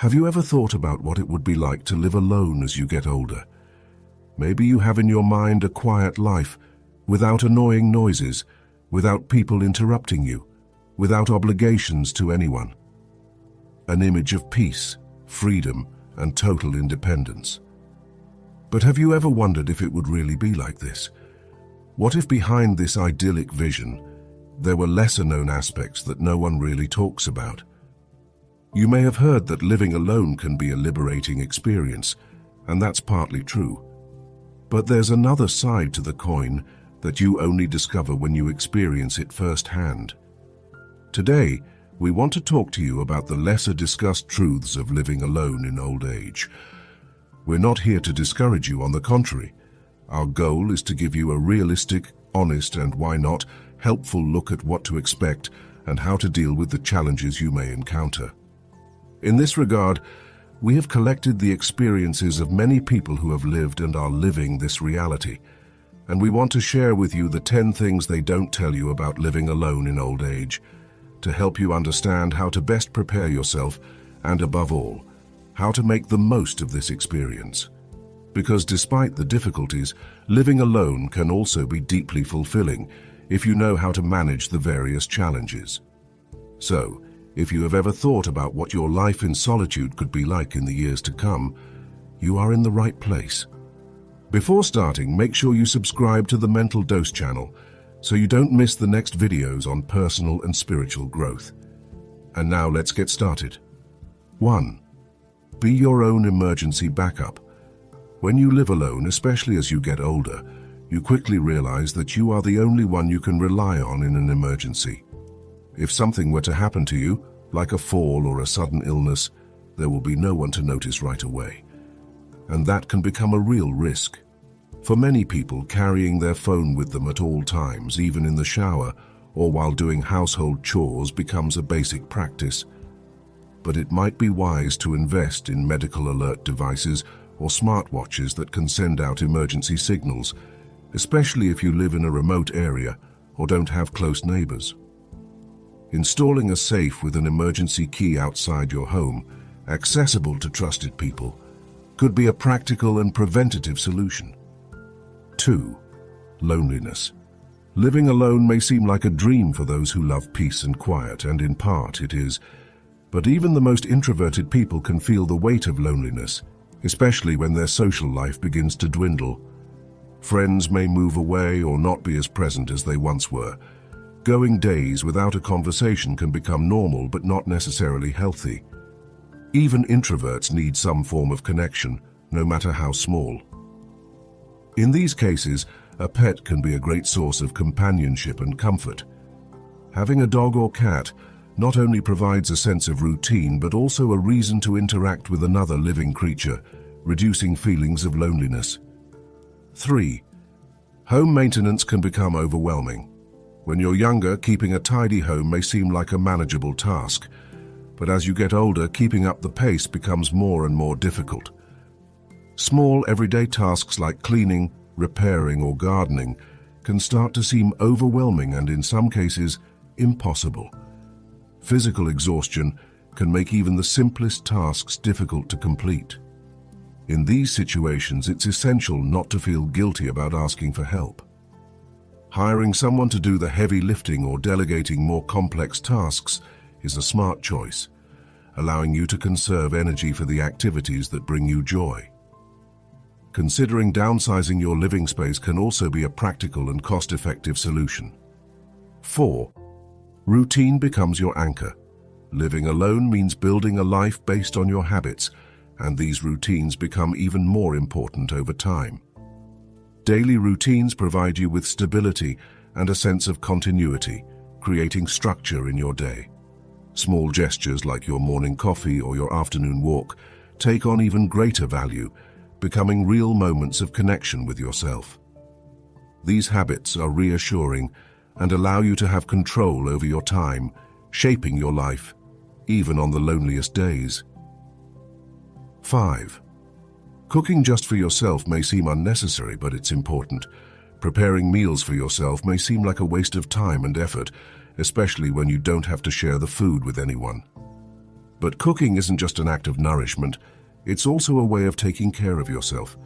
Have you ever thought about what it would be like to live alone as you get older? Maybe you have in your mind a quiet life, without annoying noises, without people interrupting you, without obligations to anyone. An image of peace, freedom, and total independence. But have you ever wondered if it would really be like this? What if behind this idyllic vision, there were lesser-known aspects that no one really talks about? You may have heard that living alone can be a liberating experience, and that's partly true. But there's another side to the coin that you only discover when you experience it firsthand. Today, we want to talk to you about the lesser-discussed truths of living alone in old age. We're not here to discourage you, on the contrary. Our goal is to give you a realistic, honest, and why not, helpful look at what to expect and how to deal with the challenges you may encounter. In this regard, we have collected the experiences of many people who have lived and are living this reality, and we want to share with you the 10 things they don't tell you about living alone in old age, to help you understand how to best prepare yourself and, above all, how to make the most of this experience. Because despite the difficulties, living alone can also be deeply fulfilling if you know how to manage the various challenges. So, if you have ever thought about what your life in solitude could be like in the years to come, you are in the right place. Before starting, make sure you subscribe to the Mental Dose channel so you don't miss the next videos on personal and spiritual growth. And now let's get started. 1. Be your own emergency backup. When you live alone, especially as you get older, you quickly realize that you are the only one you can rely on in an emergency. If something were to happen to you, like a fall or a sudden illness, there will be no one to notice right away. And that can become a real risk. For many people, carrying their phone with them at all times, even in the shower or while doing household chores, becomes a basic practice. But it might be wise to invest in medical alert devices or smartwatches that can send out emergency signals, especially if you live in a remote area or don't have close neighbors. Installing a safe with an emergency key outside your home, accessible to trusted people, could be a practical and preventative solution. 2. Loneliness. Living alone may seem like a dream for those who love peace and quiet, and in part it is. But even the most introverted people can feel the weight of loneliness, especially when their social life begins to dwindle. Friends may move away or not be as present as they once were. Going days without a conversation can become normal but not necessarily healthy. Even introverts need some form of connection, no matter how small. In these cases, a pet can be a great source of companionship and comfort. Having a dog or cat not only provides a sense of routine but also a reason to interact with another living creature, reducing feelings of loneliness. 3. Home maintenance can become overwhelming. When you're younger, keeping a tidy home may seem like a manageable task, but as you get older, keeping up the pace becomes more and more difficult. Small, everyday tasks like cleaning, repairing, or gardening can start to seem overwhelming and, in some cases, impossible. Physical exhaustion can make even the simplest tasks difficult to complete. In these situations, it's essential not to feel guilty about asking for help. Hiring someone to do the heavy lifting or delegating more complex tasks is a smart choice, allowing you to conserve energy for the activities that bring you joy. Considering downsizing your living space can also be a practical and cost-effective solution. 4. Routine becomes your anchor. Living alone means building a life based on your habits, and these routines become even more important over time. Daily routines provide you with stability and a sense of continuity, creating structure in your day. Small gestures like your morning coffee or your afternoon walk take on even greater value, becoming real moments of connection with yourself. These habits are reassuring and allow you to have control over your time, shaping your life, even on the loneliest days. 5. Cooking just for yourself may seem unnecessary, but it's important. Preparing meals for yourself may seem like a waste of time and effort, especially when you don't have to share the food with anyone. But cooking isn't just an act of nourishment, it's also a way of taking care of yourself.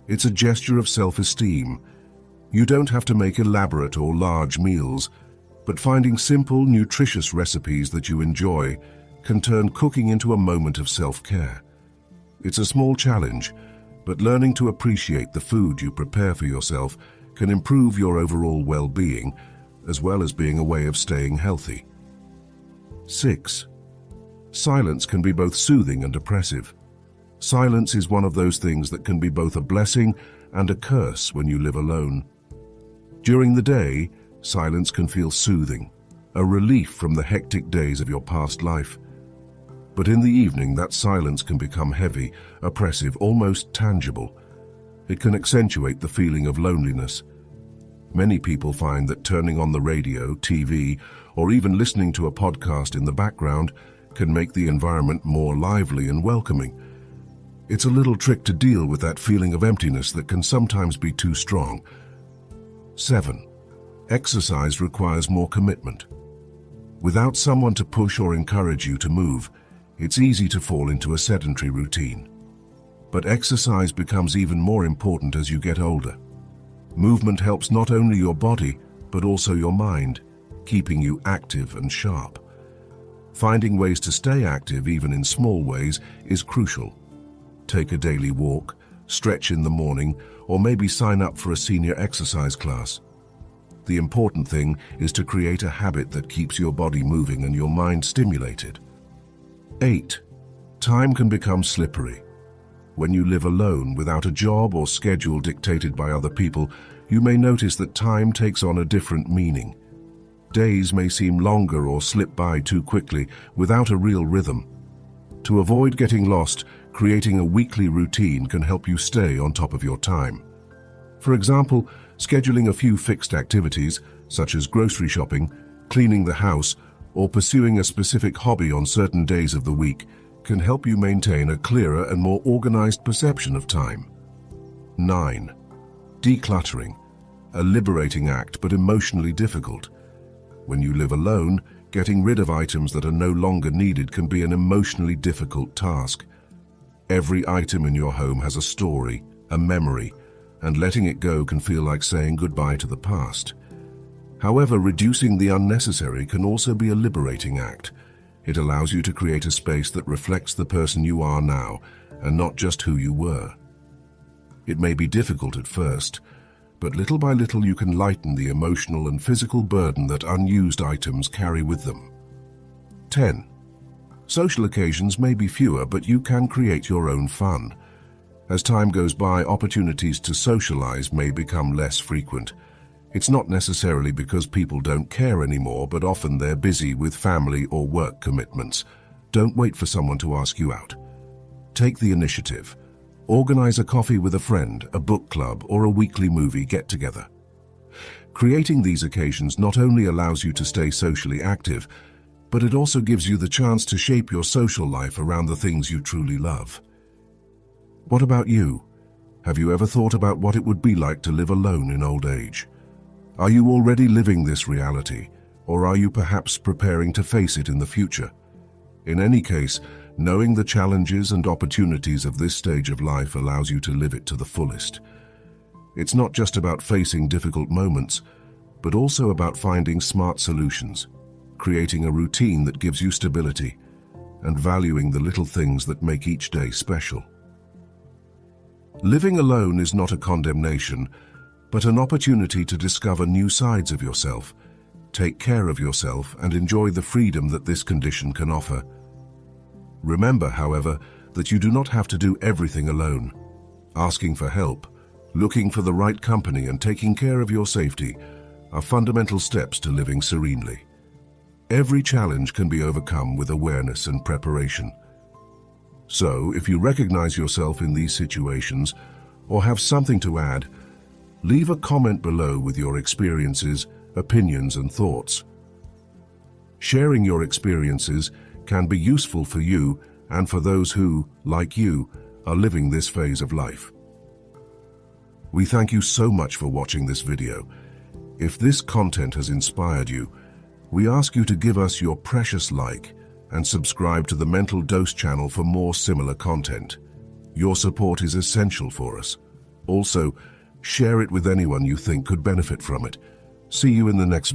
It's a gesture of self-esteem. You don't have to make elaborate or large meals, but finding simple, nutritious recipes that you enjoy can turn cooking into a moment of self-care. It's a small challenge, but learning to appreciate the food you prepare for yourself can improve your overall well-being, as well as being a way of staying healthy. 6. Silence can be both soothing and oppressive. Silence is one of those things that can be both a blessing and a curse when you live alone. During the day, silence can feel soothing, a relief from the hectic days of your past life. But in the evening, that silence can become heavy, oppressive, almost tangible. It can accentuate the feeling of loneliness. Many people find that turning on the radio, TV, or even listening to a podcast in the background can make the environment more lively and welcoming. It's a little trick to deal with that feeling of emptiness that can sometimes be too strong. 7. Exercise requires more commitment. Without someone to push or encourage you to move, it's easy to fall into a sedentary routine. But exercise becomes even more important as you get older. Movement helps not only your body, but also your mind, keeping you active and sharp. Finding ways to stay active, even in small ways, is crucial. Take a daily walk, stretch in the morning, or maybe sign up for a senior exercise class. The important thing is to create a habit that keeps your body moving and your mind stimulated. 8. Time can become slippery. When you live alone without a job or schedule dictated by other people, you may notice that time takes on a different meaning. Days may seem longer or slip by too quickly without a real rhythm. To avoid getting lost, creating a weekly routine can help you stay on top of your time. For example, scheduling a few fixed activities, such as grocery shopping, cleaning the house, or pursuing a specific hobby on certain days of the week, can help you maintain a clearer and more organized perception of time. 9. Decluttering, a liberating act but emotionally difficult. When you live alone, getting rid of items that are no longer needed can be an emotionally difficult task. Every item in your home has a story, a memory, and letting it go can feel like saying goodbye to the past. However, reducing the unnecessary can also be a liberating act. It allows you to create a space that reflects the person you are now, and not just who you were. It may be difficult at first, but little by little you can lighten the emotional and physical burden that unused items carry with them. 10. Social occasions may be fewer, but you can create your own fun. As time goes by, opportunities to socialize may become less frequent. It's not necessarily because people don't care anymore, but often they're busy with family or work commitments. Don't wait for someone to ask you out. Take the initiative. Organize a coffee with a friend, a book club, or a weekly movie get-together. Creating these occasions not only allows you to stay socially active, but it also gives you the chance to shape your social life around the things you truly love. What about you? Have you ever thought about what it would be like to live alone in old age? Are you already living this reality, or are you perhaps preparing to face it in the future? In any case, knowing the challenges and opportunities of this stage of life allows you to live it to the fullest. It's not just about facing difficult moments, but also about finding smart solutions, creating a routine that gives you stability, and valuing the little things that make each day special. Living alone is not a condemnation, but an opportunity to discover new sides of yourself, take care of yourself, and enjoy the freedom that this condition can offer. Remember, however, that you do not have to do everything alone. Asking for help, looking for the right company, and taking care of your safety are fundamental steps to living serenely. Every challenge can be overcome with awareness and preparation. So, if you recognize yourself in these situations or have something to add, leave a comment below with your experiences, opinions, and thoughts. Sharing your experiences can be useful for you and for those who, like you, are living this phase of life. We thank you so much for watching this video. If this content has inspired you, we ask you to give us your precious like, and subscribe to the Mental Dose channel for more similar content. Your support is essential for us. Also, share it with anyone you think could benefit from it. See you in the next